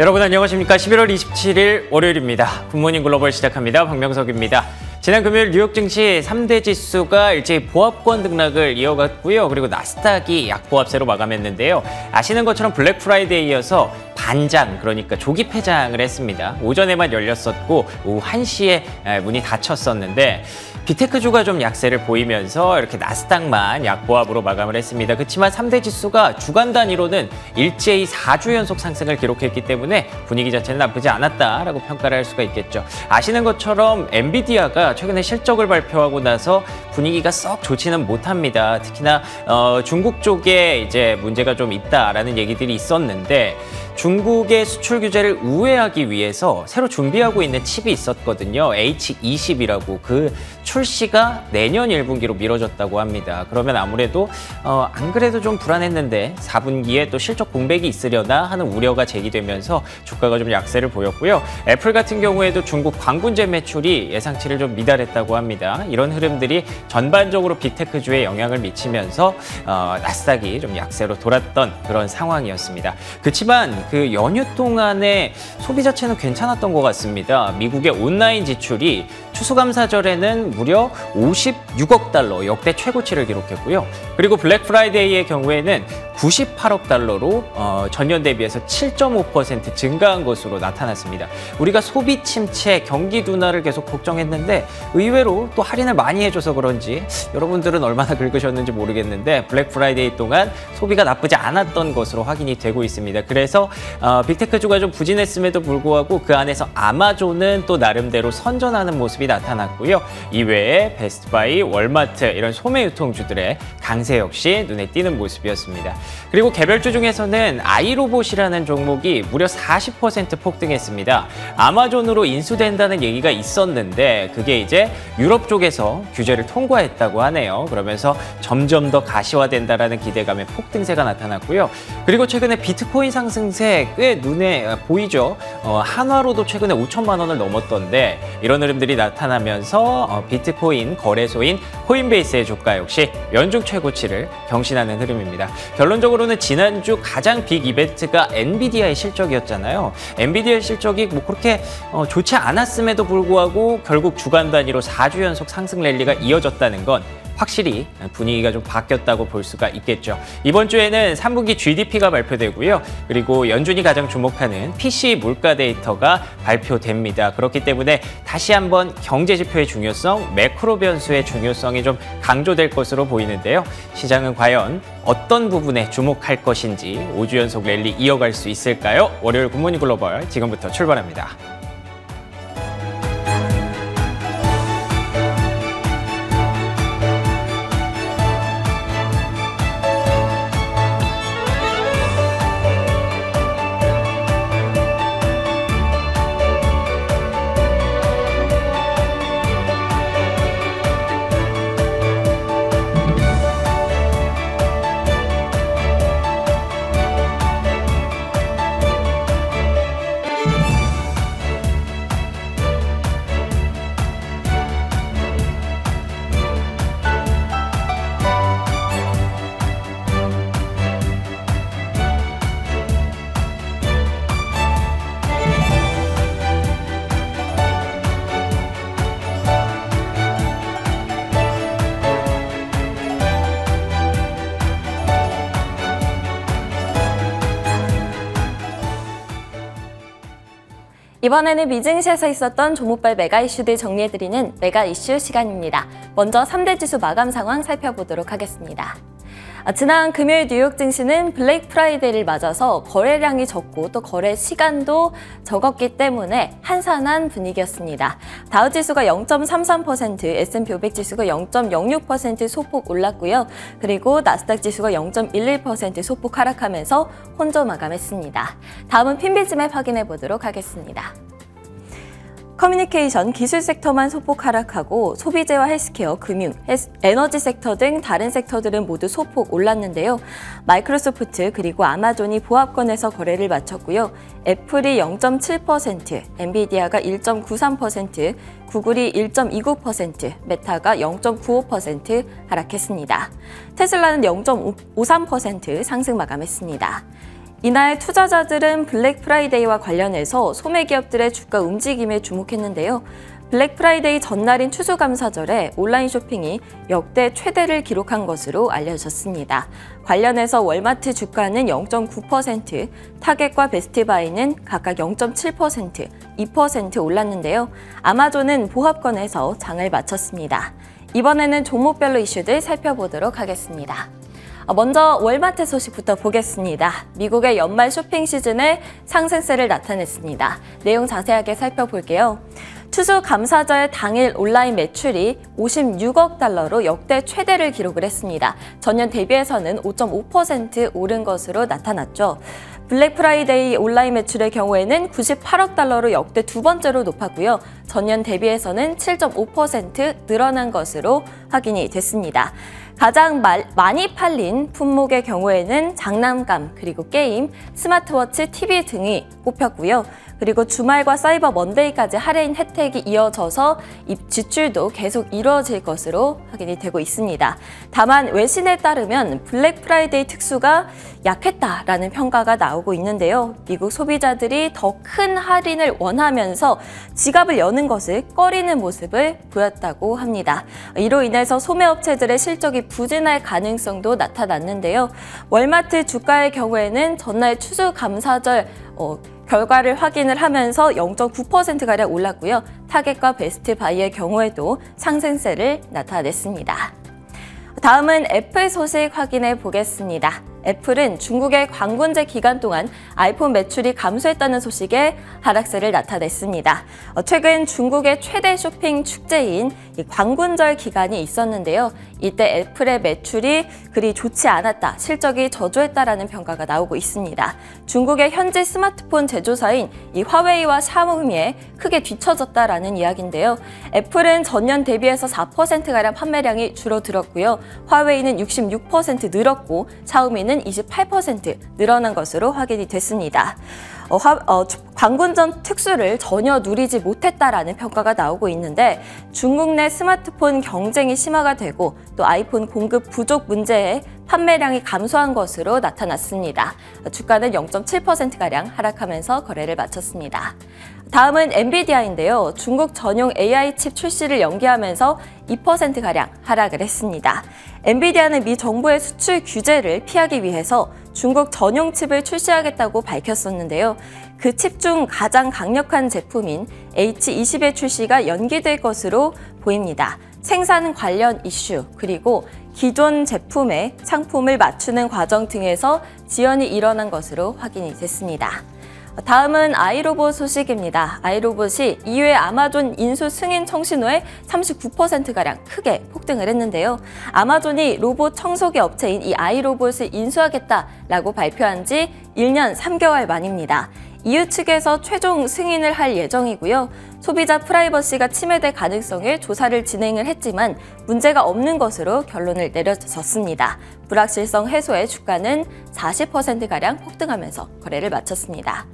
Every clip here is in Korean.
여러분 안녕하십니까? 11월 27일 월요일입니다. 굿모닝 글로벌 시작합니다. 박명석입니다. 지난 금요일 뉴욕 증시 3대 지수가 일제히 보합권 등락을 이어갔고요. 그리고 나스닥이 약보합세로 마감했는데요. 아시는 것처럼 블랙 프라이데이여서 반장, 그러니까 조기 폐장을 했습니다. 오전에만 열렸었고 오후 1시에 문이 닫혔었는데 빅테크주가 좀 약세를 보이면서 이렇게 나스닥만 약보합으로 마감을 했습니다. 그렇지만 3대 지수가 주간 단위로는 일제히 4주 연속 상승을 기록했기 때문에 분위기 자체는 나쁘지 않았다라고 평가를 할 수가 있겠죠. 아시는 것처럼 엔비디아가 최근에 실적을 발표하고 나서 분위기가 썩 좋지는 못합니다. 특히나 중국 쪽에 이제 문제가 좀 있다라는 얘기들이 있었는데 중국의 수출 규제를 우회하기 위해서 새로 준비하고 있는 칩이 있었거든요. H20이라고 그 출시가 내년 1분기로 미뤄졌다고 합니다. 그러면 아무래도 안 그래도 좀 불안했는데 4분기에 또 실적 공백이 있으려나 하는 우려가 제기되면서 주가가 좀 약세를 보였고요. 애플 같은 경우에도 중국 광군제 매출이 예상치를 좀 미달했다고 합니다. 이런 흐름들이 전반적으로 빅테크주에 영향을 미치면서 나스닥이 좀 약세로 돌았던 그런 상황이었습니다. 그렇지만 그 연휴 동안에 소비 자체는 괜찮았던 것 같습니다. 미국의 온라인 지출이 추수감사절에는 무려 56억 달러 역대 최고치를 기록했고요. 그리고 블랙 프라이데이의 경우에는 98억 달러로 전년 대비해서 7.5% 증가한 것으로 나타났습니다. 우리가 소비 침체, 경기 둔화를 계속 걱정했는데 의외로 또 할인을 많이 해줘서 그런지 여러분들은 얼마나 긁으셨는지 모르겠는데 블랙 프라이데이 동안 소비가 나쁘지 않았던 것으로 확인이 되고 있습니다. 그래서 빅테크주가 좀 부진했음에도 불구하고 그 안에서 아마존은 또 나름대로 선전하는 모습이 나타났고요. 이외에 베스트바이, 월마트 이런 소매 유통주들의 강세 역시 눈에 띄는 모습이었습니다. 그리고 개별주 중에서는 아이로봇이라는 종목이 무려 40% 폭등했습니다. 아마존으로 인수된다는 얘기가 있었는데 그게 이제 유럽 쪽에서 규제를 통과했다고 하네요. 그러면서 점점 더 가시화된다라는 기대감에 폭등세가 나타났고요. 그리고 최근에 비트코인 상승세 꽤 눈에 보이죠. 한화로도 최근에 5천만 원을 넘었던데 이런 흐름들이 나타나면서 비트코인 거래소인 코인베이스의 주가 역시 연중 최고치를 경신하는 흐름입니다. 결론적으로는 지난주 가장 빅 이벤트가 엔비디아의 실적이었잖아요. 엔비디아의 실적이 뭐 그렇게 좋지 않았음에도 불구하고 결국 주간 단위로 4주 연속 상승 랠리가 이어졌다는 건 확실히 분위기가 좀 바뀌었다고 볼 수가 있겠죠. 이번 주에는 3분기 GDP가 발표되고요. 그리고 연준이 가장 주목하는 PC 물가 데이터가 발표됩니다. 그렇기 때문에 다시 한번 경제 지표의 중요성, 매크로 변수의 중요성이 좀 강조될 것으로 보이는데요. 시장은 과연 어떤 부분에 주목할 것인지 5주 연속 랠리 이어갈 수 있을까요? 월요일 굿모닝 글로벌 지금부터 출발합니다. 이번에는 미증시에서 있었던 종목별 메가 이슈들 정리해드리는 메가 이슈 시간입니다. 먼저 3대 지수 마감 상황 살펴보도록 하겠습니다. 지난 금요일 뉴욕 증시는 블랙 프라이데이를 맞아서 거래량이 적고 또 거래 시간도 적었기 때문에 한산한 분위기였습니다. 다우지수가 0.33%, S&P 500 지수가 0.06% 소폭 올랐고요. 그리고 나스닥 지수가 0.11% 소폭 하락하면서 혼조 마감했습니다. 다음은 핀비즈맵 확인해 보도록 하겠습니다. 커뮤니케이션, 기술 섹터만 소폭 하락하고 소비재와 헬스케어, 금융, 에너지 섹터 등 다른 섹터들은 모두 소폭 올랐는데요. 마이크로소프트 그리고 아마존이 보합권에서 거래를 마쳤고요. 애플이 0.7%, 엔비디아가 1.93%, 구글이 1.29%, 메타가 0.95% 하락했습니다. 테슬라는 0.53% 상승 마감했습니다. 이날 투자자들은 블랙 프라이데이와 관련해서 소매 기업들의 주가 움직임에 주목했는데요. 블랙 프라이데이 전날인 추수감사절에 온라인 쇼핑이 역대 최대를 기록한 것으로 알려졌습니다. 관련해서 월마트 주가는 0.9%, 타겟과 베스트바이는 각각 0.7%, 2% 올랐는데요. 아마존은 보합권에서 장을 마쳤습니다. 이번에는 종목별로 이슈들 살펴보도록 하겠습니다. 먼저 월마트 소식부터 보겠습니다. 미국의 연말 쇼핑 시즌에 상승세를 나타냈습니다. 내용 자세하게 살펴볼게요. 추수감사절 당일 온라인 매출이 56억 달러로 역대 최대를 기록을 했습니다. 전년 대비해서는 5.5% 오른 것으로 나타났죠. 블랙 프라이데이 온라인 매출의 경우에는 98억 달러로 역대 두 번째로 높았고요. 전년 대비해서는 7.5% 늘어난 것으로 확인이 됐습니다. 가장 많이 팔린 품목의 경우에는 장난감, 그리고 게임, 스마트워치, TV 등이 꼽혔고요. 그리고 주말과 사이버 먼데이까지 할인 혜택이 이어져서 지출도 계속 이루어질 것으로 확인이 되고 있습니다. 다만 외신에 따르면 블랙 프라이데이 특수가 약했다라는 평가가 나오고 있는데요. 미국 소비자들이 더 큰 할인을 원하면서 지갑을 여는 것을 꺼리는 모습을 보였다고 합니다. 이로 인해서 소매업체들의 실적이 부진할 가능성도 나타났는데요. 월마트 주가의 경우에는 전날 추수감사절 결과를 확인을 하면서 0.9%가량 올랐고요. 타겟과 베스트바이의 경우에도 상승세를 나타냈습니다. 다음은 애플 소식 확인해 보겠습니다. 애플은 중국의 광군제 기간 동안 아이폰 매출이 감소했다는 소식에 하락세를 나타냈습니다. 최근 중국의 최대 쇼핑 축제인 광군절 기간이 있었는데요. 이때 애플의 매출이 그리 좋지 않았다, 실적이 저조했다라는 평가가 나오고 있습니다. 중국의 현지 스마트폰 제조사인 화웨이와 샤오미에 크게 뒤처졌다라는 이야기인데요. 애플은 전년 대비해서 4%가량 판매량이 줄어들었고요. 화웨이는 66% 늘었고 샤오미는 28% 늘어난 것으로 확인이 됐습니다. 광군전 특수를 전혀 누리지 못했다라는 평가가 나오고 있는데 중국 내 스마트폰 경쟁이 심화가 되고 또 아이폰 공급 부족 문제에 판매량이 감소한 것으로 나타났습니다. 주가는 0.7%가량 하락하면서 거래를 마쳤습니다. 다음은 엔비디아인데요. 중국 전용 AI 칩 출시를 연기하면서 2%가량 하락을 했습니다. 엔비디아는 미 정부의 수출 규제를 피하기 위해서 중국 전용 칩을 출시하겠다고 밝혔었는데요. 그 칩 중 가장 강력한 제품인 H20의 출시가 연기될 것으로 보입니다. 생산 관련 이슈, 그리고 기존 제품의 상품을 맞추는 과정 등에서 지연이 일어난 것으로 확인이 됐습니다. 다음은 아이로봇 소식입니다. 아이로봇이 2회 아마존 인수 승인 청신 후에 39%가량 크게 폭등을 했는데요. 아마존이 로봇 청소기 업체인 이 아이로봇을 인수하겠다라고 발표한 지 1년 3개월 만입니다. EU 측에서 최종 승인을 할 예정이고요. 소비자 프라이버시가 침해될 가능성을 조사를 진행을 했지만 문제가 없는 것으로 결론을 내려졌습니다. 불확실성 해소에 주가는 40%가량 폭등하면서 거래를 마쳤습니다.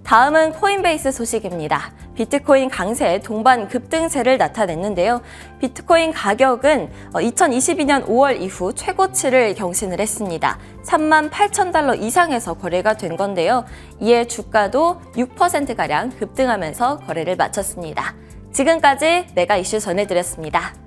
다음은 코인베이스 소식입니다. 비트코인 강세에 동반 급등세를 나타냈는데요. 비트코인 가격은 2022년 5월 이후 최고치를 경신을 했습니다. 38,000달러 이상에서 거래가 된 건데요. 이에 주가도 6%가량 급등하면서 거래를 마쳤습니다. 지금까지 메가 이슈 전해드렸습니다.